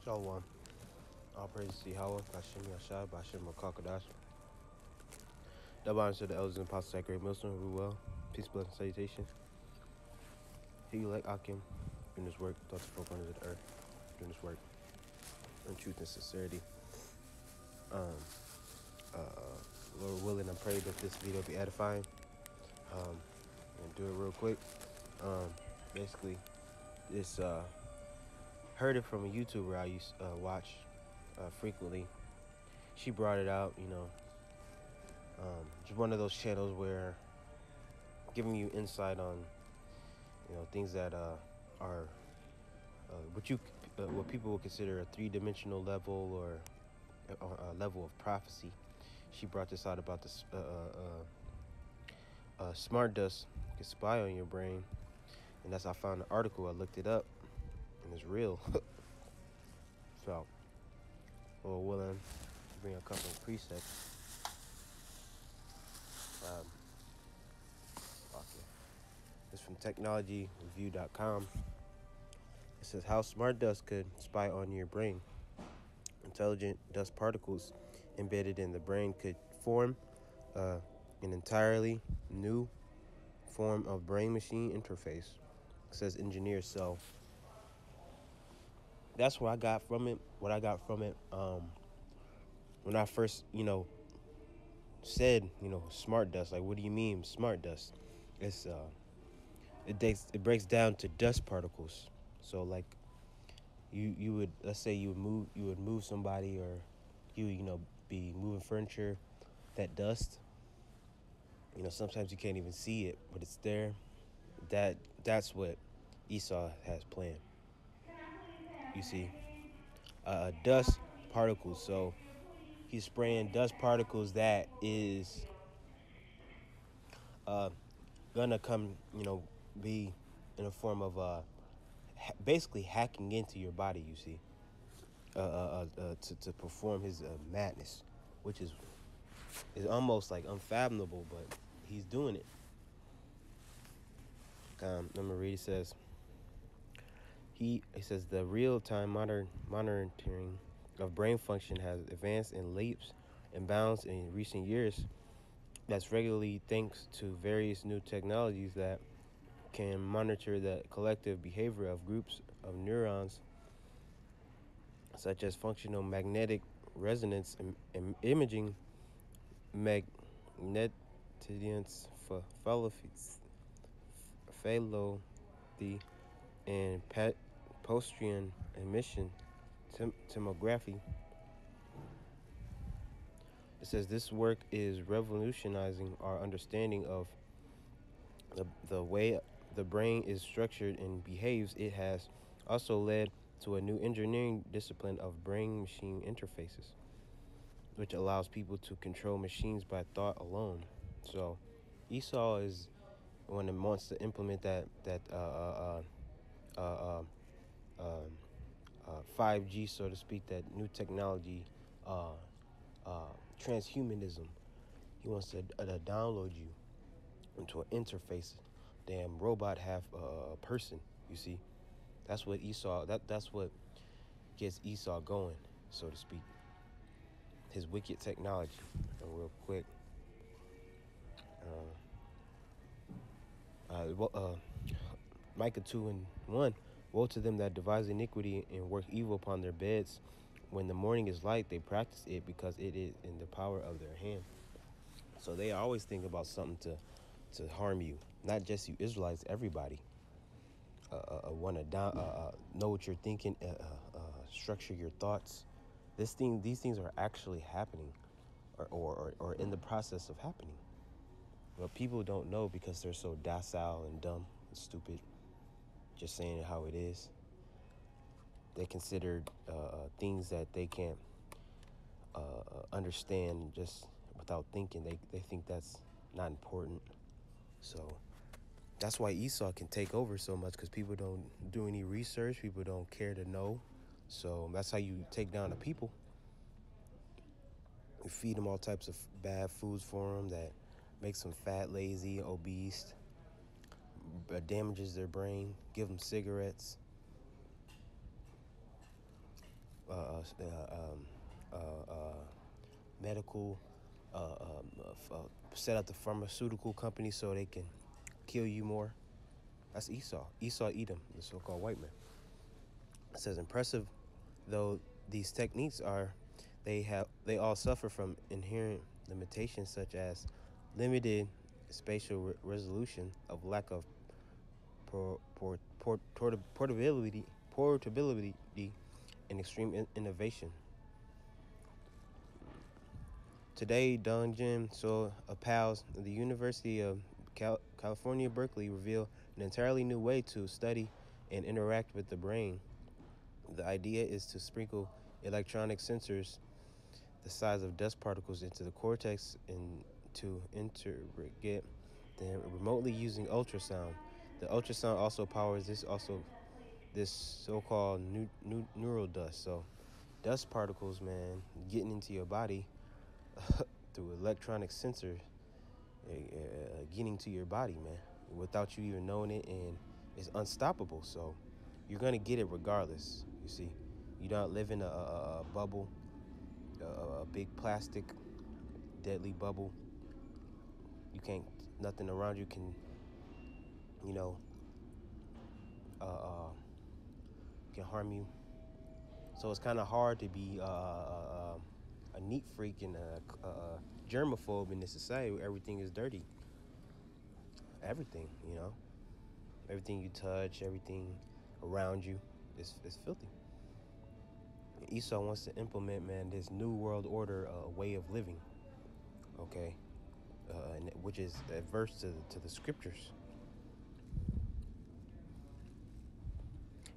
Shalom. All praise to Yahweh, Bashem Yashai, Bashem Makakadash. Double honors to the elders and apostles at Great Millstone, Ruel. Peace, blessing, salutation. He like Akim, doing this work, thought the four corners of the earth, doing this work in truth and sincerity. Lord willing, I pray that this video be edifying. And do it real quick. Basically, this heard it from a YouTuber I used to watch frequently. She brought it out, just one of those channels where giving you insight on, things that are what people would consider a three-dimensional level or a level of prophecy. She brought this out about this smart dust can spy on your brain, and that's I found the article. I looked it up, and it's real. So, Lord willing, bring a couple of precepts. Okay. It's from technologyreview.com. It says how smart dust could spy on your brain. Intelligent dust particles embedded in the brain could form an entirely new form of brain-machine interface, says engineers. So that's what I got from it. When I first, said, smart dust. Like, what do you mean smart dust? It's it breaks down to dust particles. So like you would, let's say you would move somebody, or be moving furniture. That dust, sometimes you can't even see it, but it's there. That's what Esau has planned. You see, dust particles. So he's spraying dust particles that is gonna come, be in a form of basically hacking into your body. You see, to perform his madness, which is almost like unfathomable, but he's doing it. Number read, it says it says the real-time monitoring of brain function has advanced in leaps and bounds in recent years. That's regularly thanks to various new technologies that can monitor the collective behavior of groups of neurons, such as functional magnetic resonance imaging, magnetization phallophy, and positron emission tomography. It says this work is revolutionizing our understanding of the way the brain is structured and behaves. It has also led to a new engineering discipline of brain-machine interfaces, which allows people to control machines by thought alone. So Esau is one that wants to implement that 5G, so to speak, that new technology, transhumanism. He wants to download you into an interface, damn robot half a person. You see, that's what Esau. That's what gets Esau going, so to speak. His wicked technology. And real quick, Micah 2:1. Woe to them that devise iniquity and work evil upon their beds. When the morning is light, they practice it because it is in the power of their hand. So they always think about something to harm you. Not just you Israelites, everybody. Want to know what you're thinking, structure your thoughts. These things are actually happening, or in the process of happening. But people don't know because they're so docile and dumb and stupid, just saying it how it is. They consider things that they can't understand just without thinking. They think that's not important. So that's why Esau can take over so much, because people don't do any research. People don't care to know. So that's how you take down the people. You feed them all types of bad foods for them that makes them fat, lazy, obese, damages their brain. Give them cigarettes. medical, set up the pharmaceutical company so they can kill you more. That's Esau. Esau Edom, the so-called white man. It says, impressive though these techniques are, they all suffer from inherent limitations such as limited spatial resolution, of lack of portability, and extreme innovation. Today, Dongjin So Pals, the University of California, Berkeley, reveal an entirely new way to study and interact with the brain. The idea is to sprinkle electronic sensors the size of dust particles into the cortex and to interrogate them remotely using ultrasound. The ultrasound also powers this so-called neural dust. So dust particles, man, getting into your body through electronic sensors, getting to your body, man, without you even knowing it, and it's unstoppable. So you're gonna get it regardless. You see, you don't live in a bubble, a big plastic, deadly bubble. You can't. Nothing around you can, you know, can harm you. So it's kind of hard to be a neat freak and a germaphobe in this society where everything is dirty. Everything, you know, everything you touch, everything around you is filthy. Esau wants to implement, man, this new world order way of living, okay, which is adverse to the scriptures.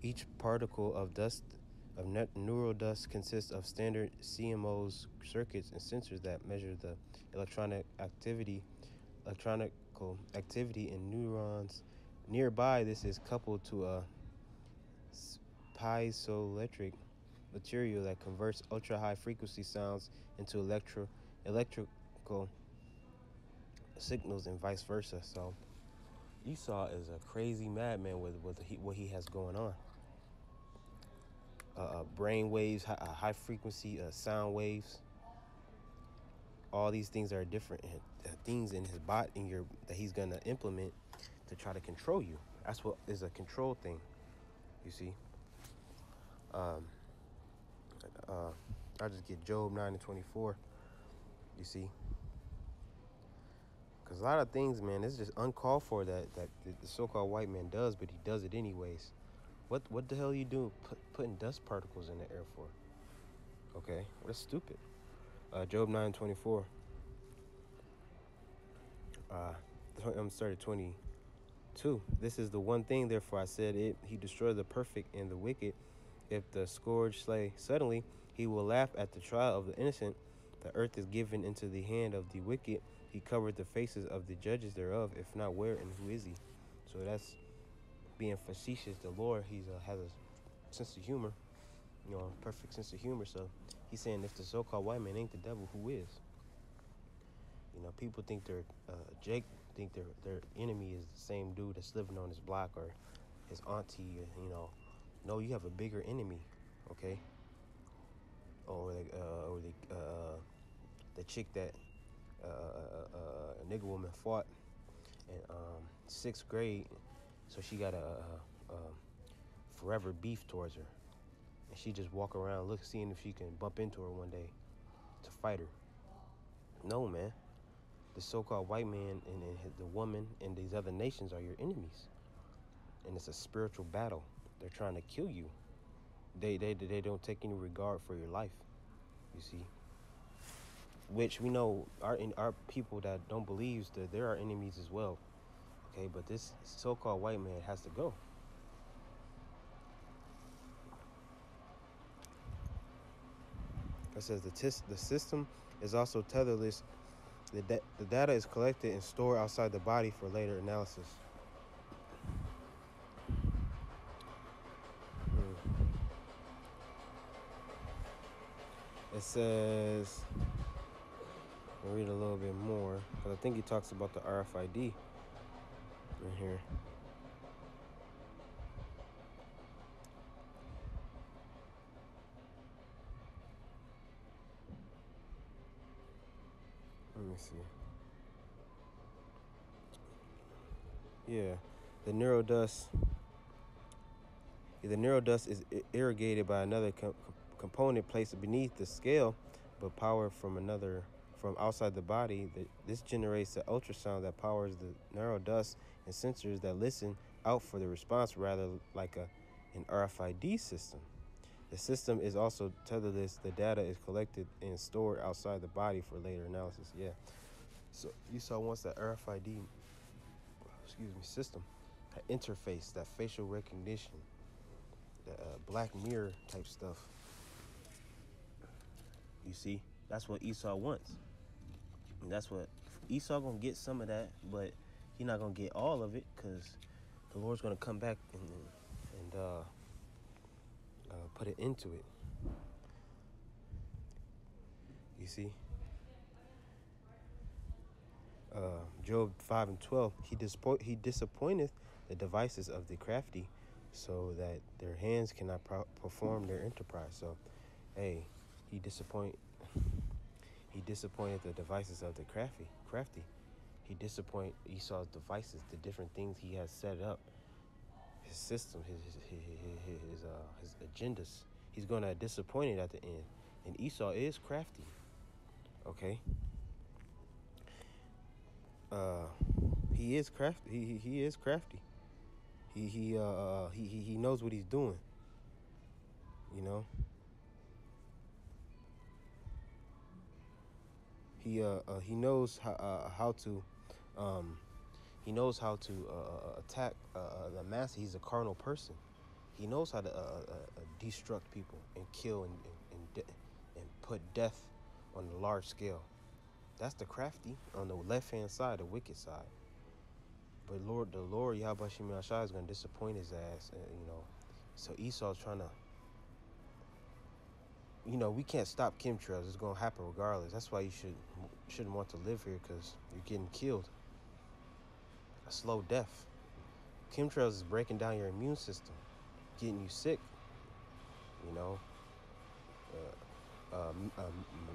Each particle of dust, of neural dust, consists of standard CMOS circuits and sensors that measure the electronical activity in neurons nearby. This is coupled to a piezoelectric material that converts ultra-high frequency sounds into electrical signals and vice versa. So Esau is a crazy madman with what he has going on. Brain waves, high frequency sound waves. All these things are different things in his body, that he's gonna implement to try to control you. That's what is a control thing. You see. I just get Job 9:24. You see. Because a lot of things, man, it's just uncalled for that the so-called white man does, but he does it anyways. What the hell are you doing putting dust particles in the air for? Okay, that's stupid. Job 9:24. I'm started 22. This is the one thing, therefore I said it. He destroyed the perfect and the wicked. If the scourge slay suddenly, he will laugh at the trial of the innocent. The earth is given into the hand of the wicked. He covered the faces of the judges thereof. If not, where and who is he? So that's being facetious. The Lord, he has a sense of humor, a perfect sense of humor. So he's saying, if the so-called white man ain't the devil, who is? People think Jake think their enemy is the same dude that's living on his block or his auntie. No, you have a bigger enemy, okay? Or the chick that a nigga woman fought in 6th grade, so she got a forever beef towards her, and she just walk around seeing if she can bump into her one day to fight her. No, man. The so-called white man and the woman and these other nations are your enemies, and it's a spiritual battle. They're trying to kill you. They don't take any regard for your life. You see, which we know our people that don't believe that there are enemies as well. Okay, but this so-called white man has to go. It says the system is also tetherless. The data is collected and stored outside the body for later analysis. It says, I'll read a little bit more, because I think he talks about the RFID in here. see. Yeah, the neurodust. The neurodust is irrigated by another component placed beneath the scale, but powered from outside the body. This generates the ultrasound that powers the neurodust and sensors that listen out for the response, rather like an RFID system. The system is also tetherless. The data is collected and stored outside the body for later analysis. Yeah. So you saw once that RFID, system, that interface, that facial recognition, the Black Mirror type stuff. You see, that's what Esau wants. And that's what Esau gonna get some of that, but he not gonna get all of it, because the Lord's gonna come back and put it into it. You see, Job 5:12. He disappointeth the devices of the crafty, so that their hands cannot perform their enterprise. So, hey, he disappointed the devices of the crafty. He disappointed Esau's devices, the different things he has set up, his system, his agendas. He's going to disappoint it at the end. And Esau is crafty. Okay. He is crafty. He is crafty. He knows what he's doing. You know. He knows how to attack the master. He's a carnal person. He knows how to destruct people and kill and put death on a large scale. That's the crafty on the left-hand side, the wicked side. But the Lord Yahweh Shem Yahshai is going to disappoint his ass, So Esau's trying to, we can't stop chemtrails. It's going to happen regardless. That's why you shouldn't want to live here, because you're getting killed. A slow death. Chemtrails is breaking down your immune system, getting you sick.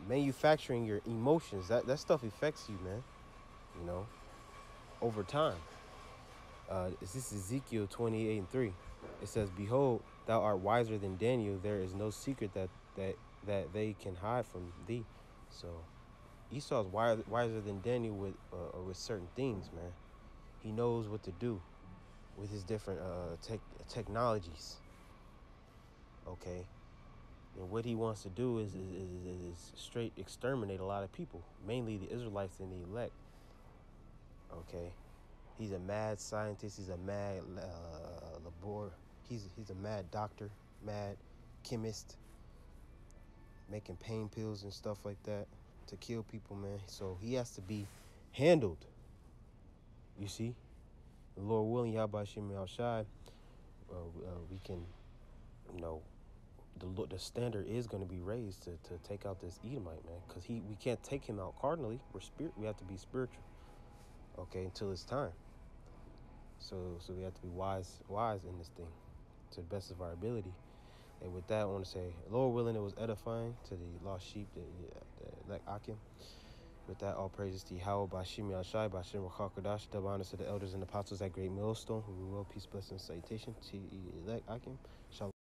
Manufacturing your emotions. That stuff affects you, man. Over time. This is Ezekiel 28:3. It says, "Behold, thou art wiser than Daniel. There is no secret that they can hide from thee." So Esau's wiser than Daniel with certain things, man. He knows what to do with his different technologies. Okay. And what he wants to do is straight exterminate a lot of people, mainly the Israelites and the elect. Okay. He's a mad scientist. He's a mad He's a mad doctor, mad chemist, making pain pills and stuff like that to kill people, man. So he has to be handled. You see, the Lord willing, Yahweh Shem Yahshai, we can, the standard is going to be raised to take out this Edomite, man, because we can't take him out cardinally. We have to be spiritual, okay, until it's time. So we have to be wise in this thing, to the best of our ability. And with that, I want to say, Lord willing, it was edifying to the lost sheep, the elect Akim. With that, all praises to Yahweh, Bashim Yahshai, Bashim Rakakadash, double honors to the elders and apostles at Great Millstone, who will peace, blessing, and salutation to elect Akim. Shalom.